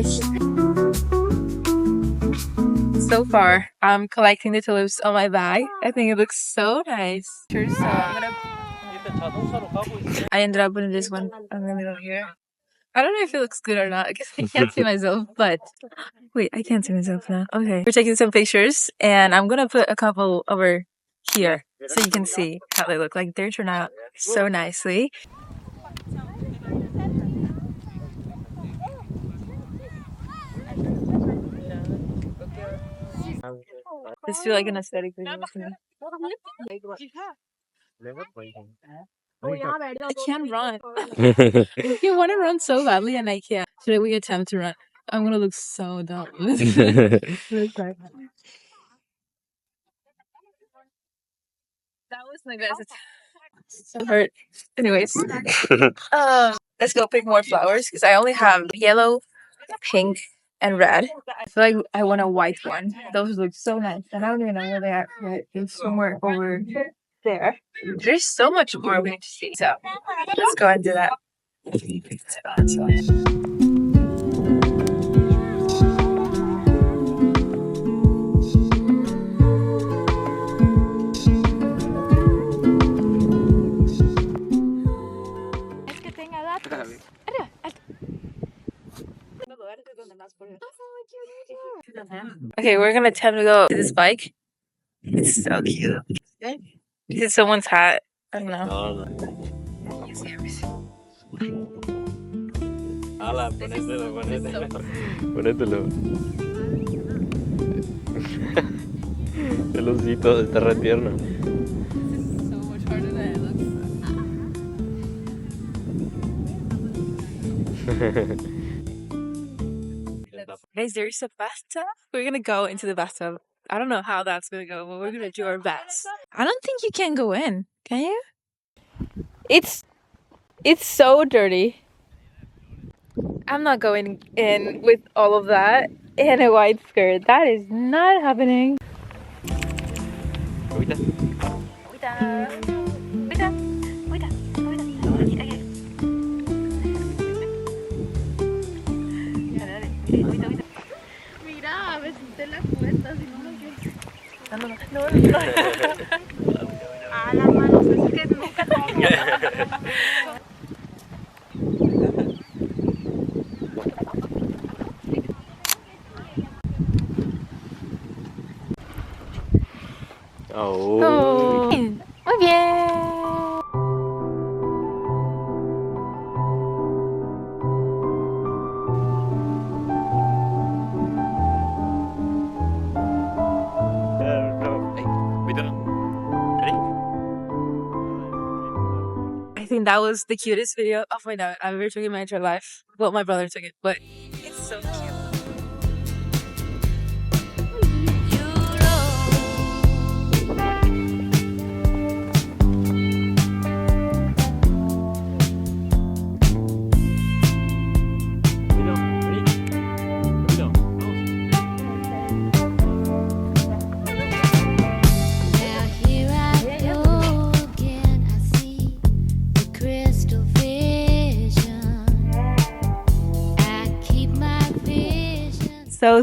guys. So far, I'm collecting the tulips on my bag. I think it looks so nice. Sure, so I ended up with this one in the middle here. I don't know if it looks good or not because I can't see myself, but wait, I can't see myself now. Okay. We're taking some pictures and I'm gonna put a couple over here so you can see how they look like. They turn out so nicely. This feels like an aesthetic video to me. I can't run. I want to run so badly and I can't. Should we attempt to run? I'm gonna look so dumb. That was my best attempt. So hurt. Anyways, let's go pick more flowers because I only have yellow, pink, and red. I feel like I want a white one. Those look so nice, and I don't even know where they are. But it's somewhere over there. There's so much more we need to see. So let's go and do that. Okay, we're gonna attempt to go to this bike. It's so cute. This is someone's hat. I don't know. Ala, ponételo. Ponételo. El osito está re tierno. So much harder than it looks. Guys, there's a bathtub. We're gonna go into the bathtub. I don't know how that's gonna go, but we're gonna do our best. I don't think you can go in. Can you? It's so dirty. I'm not going in with all of that in a white skirt. That is not happening. Mira, a besarte la puerta, si no lo quieres. No. Ah, las manos, es que nunca Oh. Muy bien. I think that was the cutest video of my dad I've ever taken in my entire life. Well, my brother took it, but it's so cute.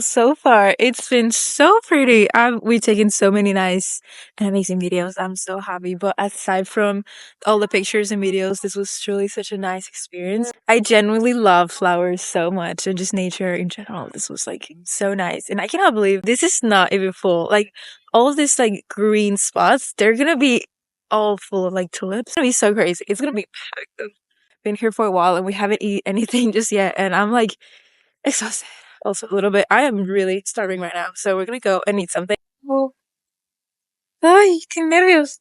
So far, it's been so pretty. We've taken so many nice and amazing videos. I'm so happy. But aside from all the pictures and videos, this was truly such a nice experience. I genuinely love flowers so much and just nature in general. This was like so nice. And I cannot believe this is not even full. Like all of these like green spots, they're gonna be all full of like tulips. It's gonna be so crazy. It's gonna be packed. I've been here for a while and we haven't eaten anything just yet. And I'm like exhausted. Also a little bit. I am really starving right now, so we're gonna go and eat something. Oh, ay, qué nervios.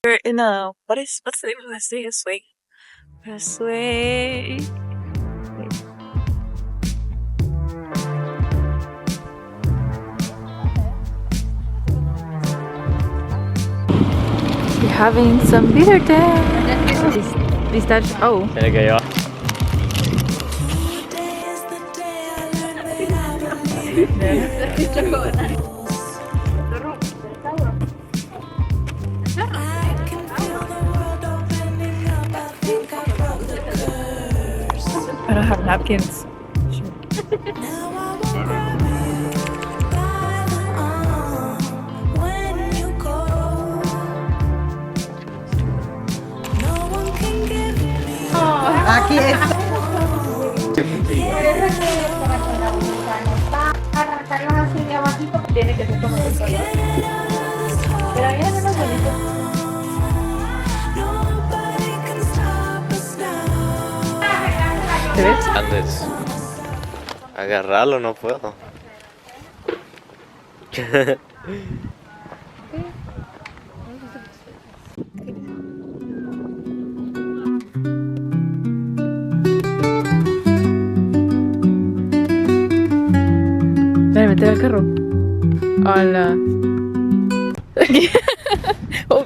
We're in what's the name of this thing? A swing. A swing. We're having some beer dance. Pistachio. Oh. Tiene que llevar. I don't have napkins. Aquí es. Arrancarlos así de abajito, tiene que ser como de solo. Pero ahí es menos bonito. ¿Te ves? Andes. Agarrarlo no puedo. Ven, meter al carro. Hola. Oh.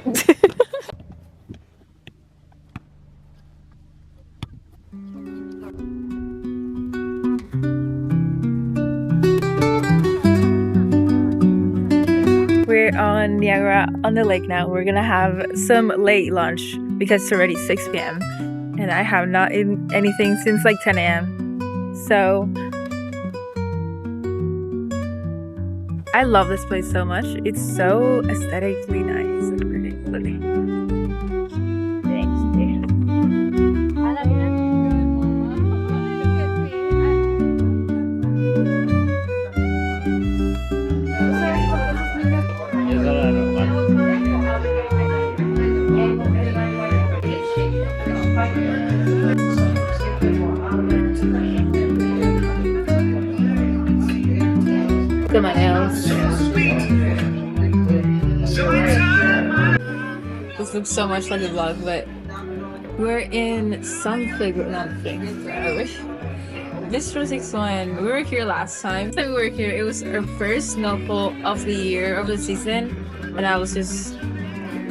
We're on Niagara on the lake now. We're gonna have some late lunch because it's already 6 p.m. and I have not eaten anything since like 10 a.m. So I love this place so much. It's so aesthetically nice and pretty. Look at my nails. This looks so much like a vlog, but we're in Bistro 61. We were here last time. We were here. It was our first snowfall of the year, of the season, and I was just.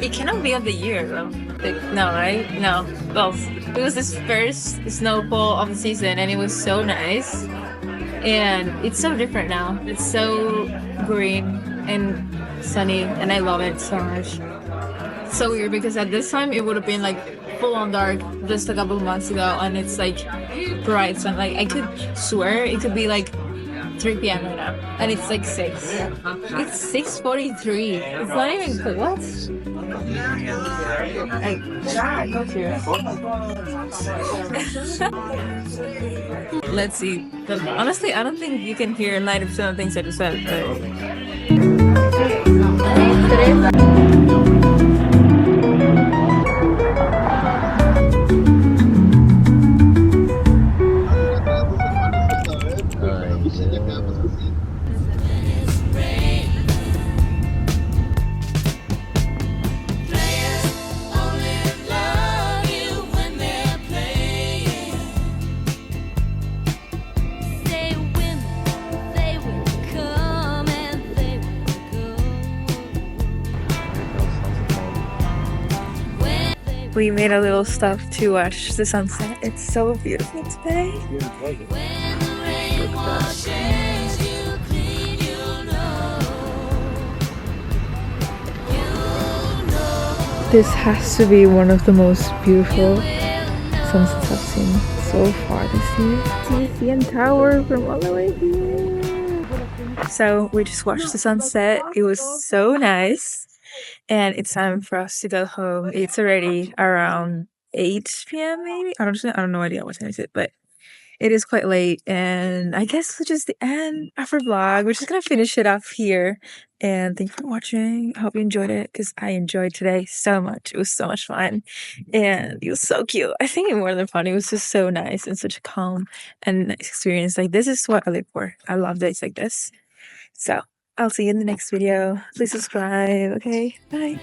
It cannot be of the year though. Like, no, right? No. Well, it was this first snowfall of the season, and it was so nice. And it's so different now. It's so green and sunny, and I love it so much. It's so weird because at this time it would have been like full on dark just a couple of months ago, and it's like bright sun. Like I could swear it could be like 3 p.m. right now, and it's like 6. It's 6:43. It's not even cool. What? Go here. Let's see. But honestly, I don't think you can hear 90% of things I just said. We made a little stop to watch the sunset. It's so beautiful today. This has to be one of the most beautiful sunsets I've seen so far this year. See the CN Tower from all the way here. So we just watched the sunset. It was so nice. And it's time for us to go home. It's already around 8 p.m. maybe. I don't know idea what time is it, but it is quite late. And I guess it's just the end of our vlog. We're just gonna finish it off here. And thank you for watching. I hope you enjoyed it because I enjoyed today so much. It was so much fun. And it was so cute. I think more than fun, it was just so nice and such a calm and nice experience. Like this is what I live for. I love days like this. So I'll see you in the next video. Please subscribe. Okay, bye.